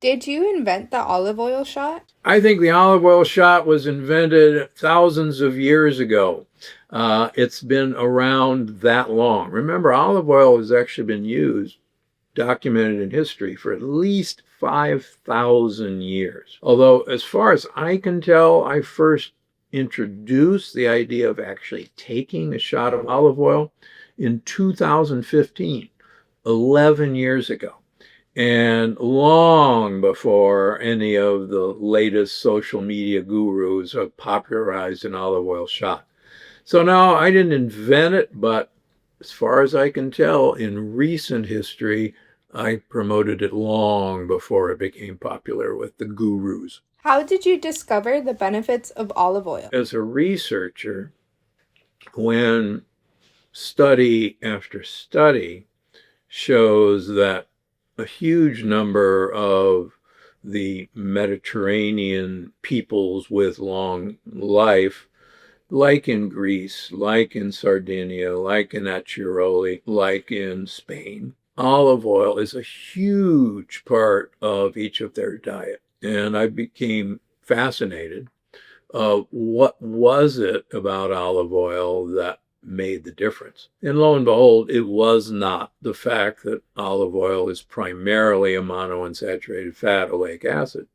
Did you invent the olive oil shot? I think the olive oil shot was invented thousands of years ago. It's been around that long. Remember, olive oil has actually been used, documented in history, for at least 5,000 years. Although, as far as I can tell, I first introduced the idea of actually taking a shot of olive oil in 2015, 11 years ago. And long before any of the latest social media gurus have popularized an olive oil shot. So now I didn't invent it, but as far as I can tell, in recent history, I promoted it long before it became popular with the gurus. How did you discover the benefits of olive oil? As a researcher, when study after study shows that a huge number of the Mediterranean peoples with long life, like in Greece, like in Sardinia, like in Acciaroli, like in Spain, olive oil is a huge part of each of their diet. And I became fascinated of what was it about olive oil that made the difference. And lo and behold, it was not the fact that olive oil is primarily a monounsaturated fat, oleic acid.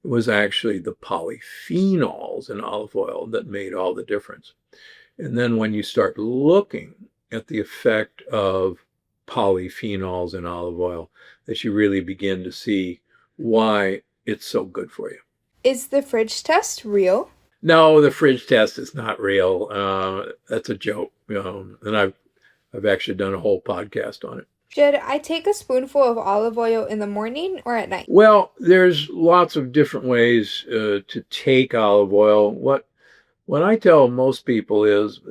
It was actually the polyphenols in olive oil that made all the difference. And then when you start looking at the effect of polyphenols in olive oil, that you really begin to see why it's so good for you. Is the fridge test real? No, the fridge test is not real. That's a joke. And I've actually done a whole podcast on it. Should I take a spoonful of olive oil in the morning or at night? Well, there's lots of different ways to take olive oil. What I tell most people is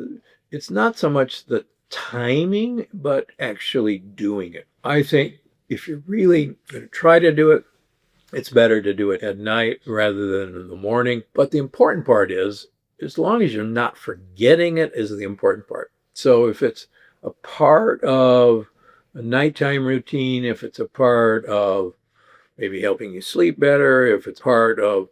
it's not so much the timing, but actually doing it. I think if you're really going to try to do it, it's better to do it at night rather than in the morning. But the important part is, as long as you're not forgetting it, is the important part. So if it's a part of a nighttime routine, if it's a part of maybe helping you sleep better, if it's part of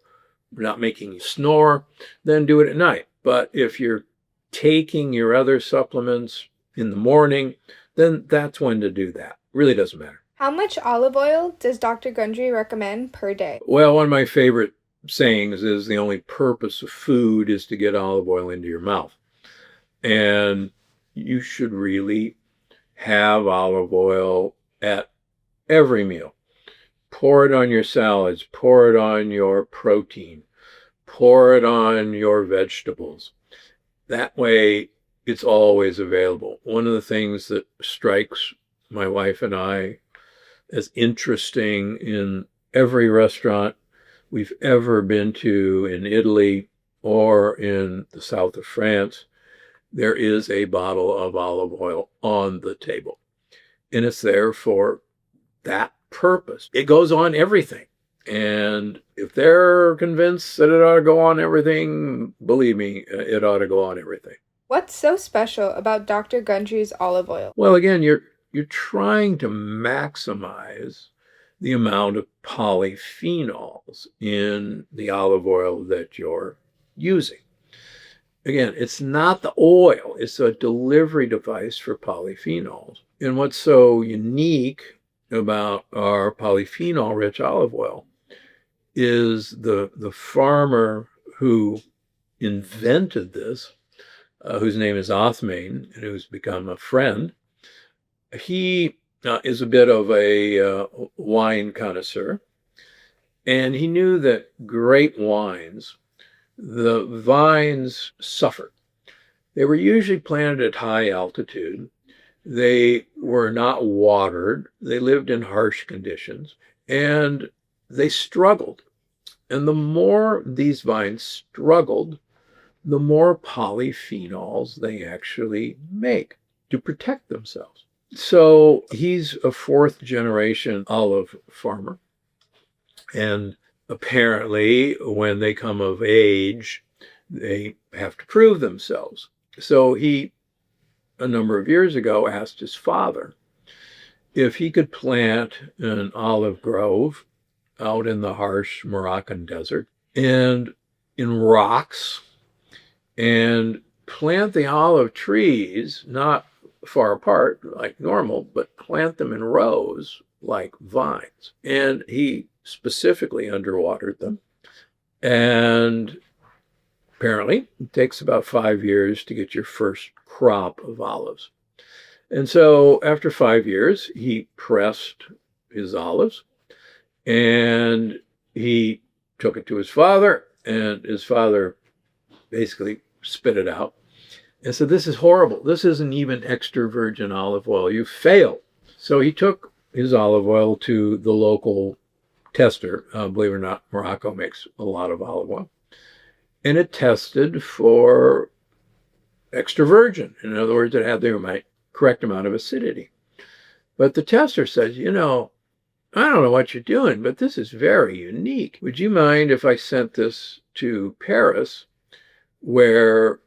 not making you snore, then do it at night. But if you're taking your other supplements in the morning, then that's when to do that. Really doesn't matter. How much olive oil does Dr. Gundry recommend per day? Well, one of my favorite sayings is the only purpose of food is to get olive oil into your mouth. And you should really have olive oil at every meal. Pour it on your salads, pour it on your protein, pour it on your vegetables. That way, it's always available. One of the things that strikes my wife and I as interesting in every restaurant we've ever been to in Italy or in the south of France, there is a bottle of olive oil on the table. And it's there for that purpose. It goes on everything. And if they're convinced that it ought to go on everything, believe me, it ought to go on everything. What's so special about Dr. Gundry's olive oil? Well, again, you're trying to maximize the amount of polyphenols in the olive oil that you're using. Again, it's not the oil, it's a delivery device for polyphenols. And what's so unique about our polyphenol-rich olive oil is the farmer who invented this, whose name is Othmane, and who's become a friend. He is a bit of a wine connoisseur, and he knew that great wines, the vines suffered. They were usually planted at high altitude. They were not watered. They lived in harsh conditions, and they struggled. And the more these vines struggled, the more polyphenols they actually make to protect themselves. So he's a fourth generation olive farmer. And apparently, when they come of age, they have to prove themselves. So he, a number of years ago, asked his father if he could plant an olive grove out in the harsh Moroccan desert and in rocks and plant the olive trees not far apart like normal, but plant them in rows like vines. And he specifically underwatered them. And apparently, it takes about 5 years to get your first crop of olives. And so after 5 years, he pressed his olives and he took it to his father, and his father basically spit it out and said, "This is horrible. This isn't even extra virgin olive oil. You failed." So he took his olive oil to the local tester. Believe it or not, Morocco makes a lot of olive oil. And it tested for extra virgin. In other words, it had the correct amount of acidity. But the tester says, I don't know what you're doing, but this is very unique. Would you mind if I sent this to Paris, where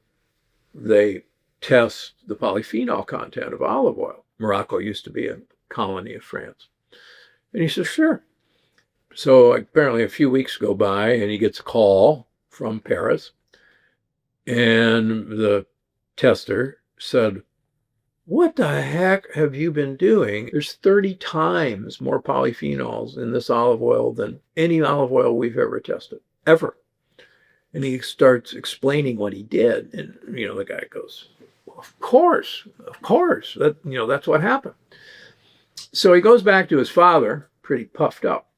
they test the polyphenol content of olive oil? Morocco used to be a colony of France. And he says, sure. So apparently a few weeks go by and he gets a call from Paris. And the tester said, "What the heck have you been doing? There's 30 times more polyphenols in this olive oil than any olive oil we've ever tested, ever." And he starts explaining what he did. And, the guy goes, "Well, of course, that's what happened." So he goes back to his father, pretty puffed up.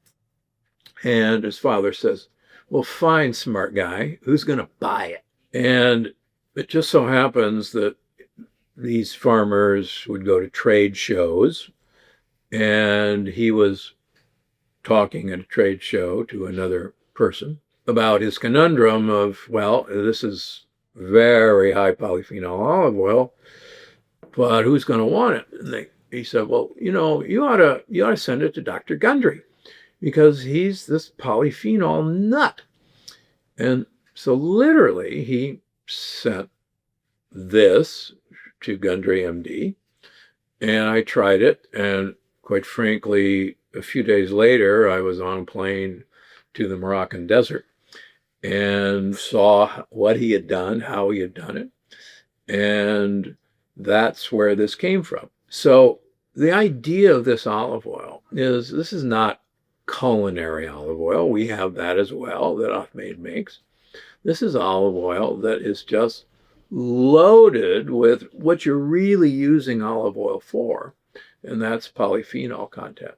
And his father says, "Well, fine, smart guy, who's going to buy it?" And it just so happens that these farmers would go to trade shows, and he was talking at a trade show to another person about his conundrum of, well, this is very high polyphenol olive oil, but who's going to want it? And he said, "Well, you ought to send it to Dr. Gundry, because he's this polyphenol nut." And so literally he sent this to Gundry MD, and I tried it, and quite frankly, a few days later, I was on a plane to the Moroccan desert and saw what he had done, how he had done it, and that's where this came from. So the idea of this olive oil is this is not culinary olive oil. We have that as well, that Ahmed makes. This is olive oil that is just loaded with what you're really using olive oil for, and that's polyphenol content.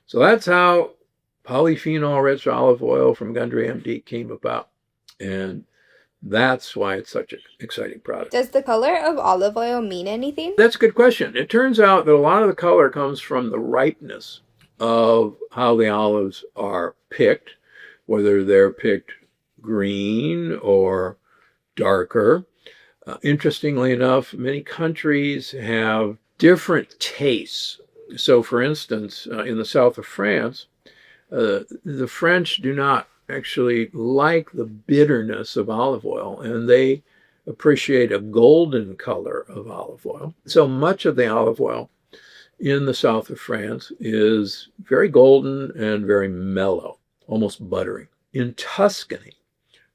So that's how polyphenol-rich olive oil from Gundry MD came about, and that's why it's such an exciting product. Does the color of olive oil mean anything? That's a good question. It turns out that a lot of the color comes from the ripeness of how the olives are picked, whether they're picked green or darker. Interestingly enough, many countries have different tastes. So, for instance, in the south of France, the French do not actually like the bitterness of olive oil, and they appreciate a golden color of olive oil. So much of the olive oil in the south of France is very golden and very mellow, almost buttery. In Tuscany,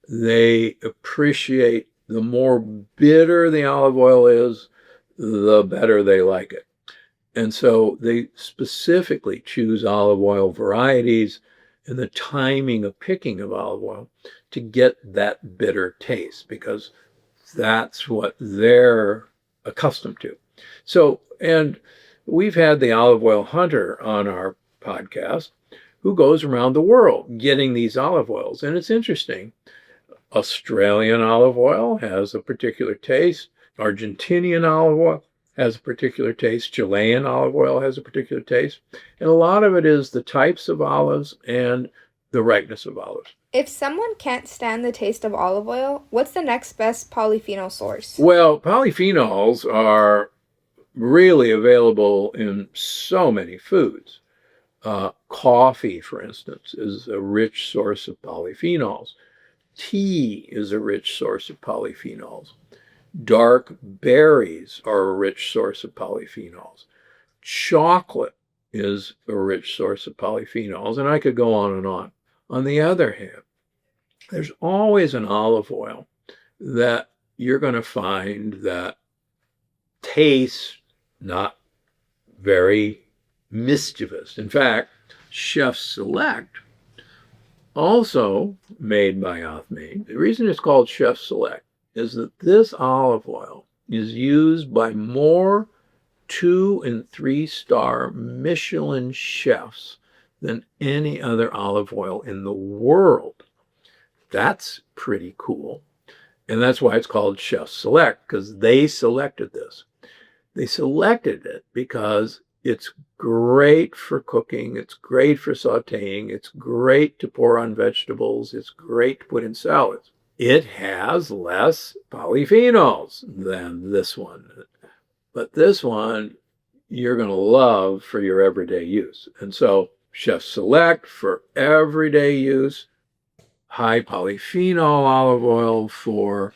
they appreciate the more bitter the olive oil is, the better they like it. And so they specifically choose olive oil varieties and the timing of picking of olive oil to get that bitter taste, because that's what they're accustomed to. So, and we've had the olive oil hunter on our podcast who goes around the world getting these olive oils. And it's interesting. Australian olive oil has a particular taste. Argentinian olive oil has a particular taste. Chilean olive oil has a particular taste. And a lot of it is the types of olives and the ripeness of olives. If someone can't stand the taste of olive oil, what's the next best polyphenol source? Well, polyphenols are really available in so many foods. Coffee, for instance, is a rich source of polyphenols. Tea is a rich source of polyphenols. Dark berries are a rich source of polyphenols. Chocolate is a rich source of polyphenols, and I could go on and on. On the other hand, there's always an olive oil that you're going to find that tastes not very mischievous. In fact, Chef Select, also made by Othmane, the reason it's called Chef Select is that this olive oil is used by more 2- and 3-star Michelin chefs than any other olive oil in the world. That's pretty cool. And that's why it's called Chef Select, because they selected this. They selected it because it's great for cooking, it's great for sauteing, it's great to pour on vegetables, it's great to put in salads. It has less polyphenols than this one. But this one you're going to love for your everyday use. And so Chef Select for everyday use, high polyphenol olive oil for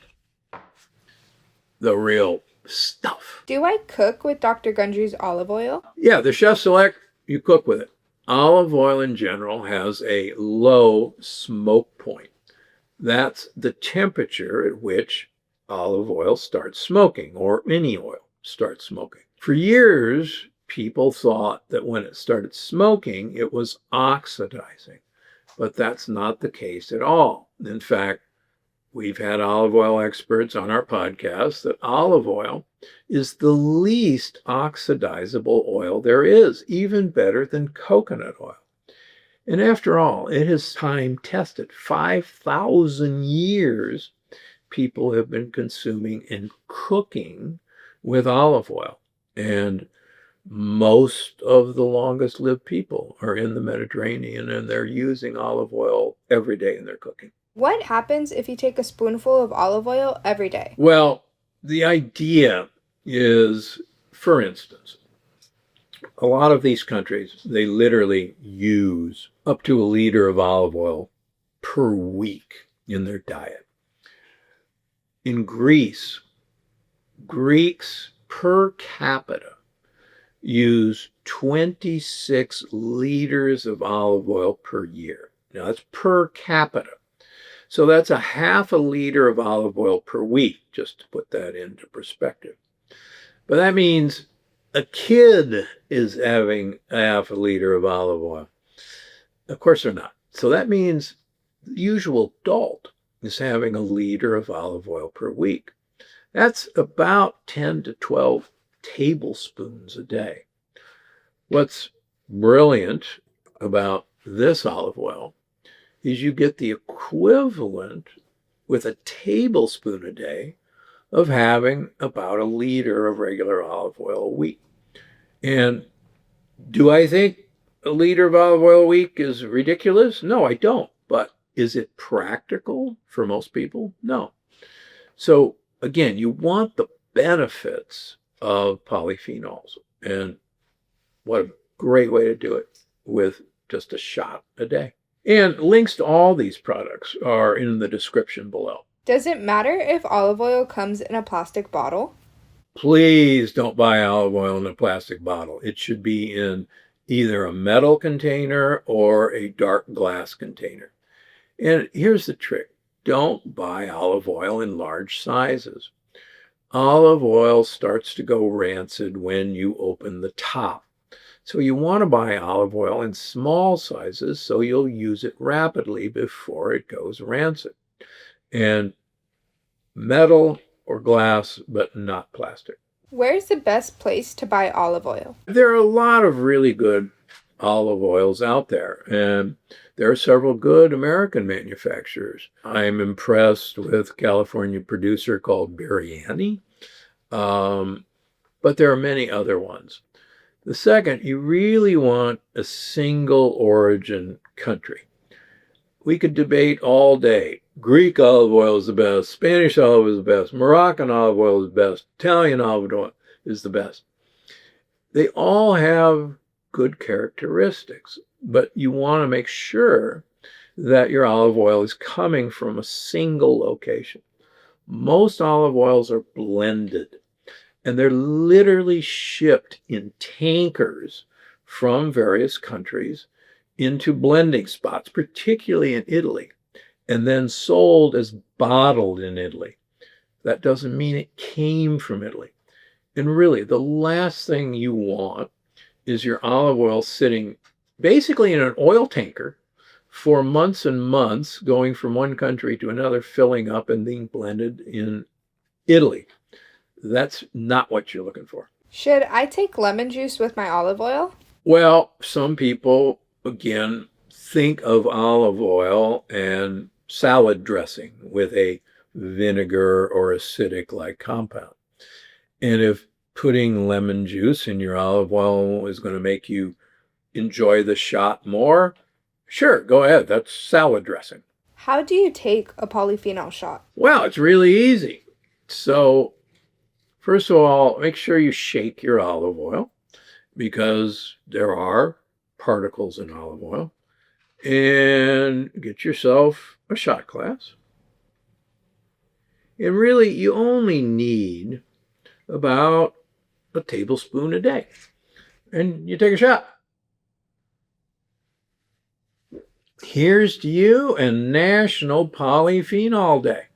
the real stuff. Do I cook with Dr. Gundry's olive oil? Yeah, the Chef Select, you cook with it. Olive oil in general has a low smoke point. That's the temperature at which olive oil starts smoking, or any oil starts smoking. For years, people thought that when it started smoking, it was oxidizing, but that's not the case at all. In fact, we've had olive oil experts on our podcast that olive oil is the least oxidizable oil there is, even better than coconut oil. And after all, it is time tested. 5,000 years people have been consuming and cooking with olive oil. And most of the longest lived people are in the Mediterranean, and they're using olive oil every day in their cooking. What happens if you take a spoonful of olive oil every day? Well, the idea is, for instance, a lot of these countries, they literally use up to a liter of olive oil per week in their diet. In Greece, Greeks per capita use 26 liters of olive oil per year. Now, that's per capita. So that's a half a liter of olive oil per week, just to put that into perspective. But that means a kid is having a half a liter of olive oil. Of course they're not. So that means the usual adult is having a liter of olive oil per week. That's about 10 to 12 tablespoons a day. What's brilliant about this olive oil is you get the equivalent with a tablespoon a day of having about a liter of regular olive oil a week. And do I think a liter of olive oil a week is ridiculous? No, I don't. But is it practical for most people? No. So again, you want the benefits of polyphenols. And what a great way to do it with just a shot a day. And links to all these products are in the description below. Does it matter if olive oil comes in a plastic bottle? Please don't buy olive oil in a plastic bottle. It should be in either a metal container or a dark glass container. And here's the trick. Don't buy olive oil in large sizes. Olive oil starts to go rancid when you open the top. So you want to buy olive oil in small sizes so you'll use it rapidly before it goes rancid. And metal or glass, but not plastic. Where's the best place to buy olive oil? There are a lot of really good olive oils out there, and there are several good American manufacturers. I'm impressed with a California producer called Biryani, but there are many other ones. The second, you really want a single origin country. We could debate all day. Greek olive oil is the best, Spanish olive oil is the best, Moroccan olive oil is the best, Italian olive oil is the best. They all have good characteristics, but you want to make sure that your olive oil is coming from a single location. Most olive oils are blended, and they're literally shipped in tankers from various countries into blending spots, particularly in Italy, and then sold as bottled in Italy. That doesn't mean it came from Italy. And really, the last thing you want is your olive oil sitting basically in an oil tanker for months and months, going from one country to another, filling up and being blended in Italy. That's not what you're looking for. Should I take lemon juice with my olive oil? Well, some people, again, think of olive oil and salad dressing with a vinegar or acidic-like compound. And if putting lemon juice in your olive oil is going to make you enjoy the shot more, sure, go ahead. That's salad dressing. How do you take a polyphenol shot? Well, it's really easy. So, first of all, make sure you shake your olive oil because there are particles in olive oil. And get yourself a shot glass. And really, you only need about a tablespoon a day. And you take a shot. Here's to you and National Polyphenol Day.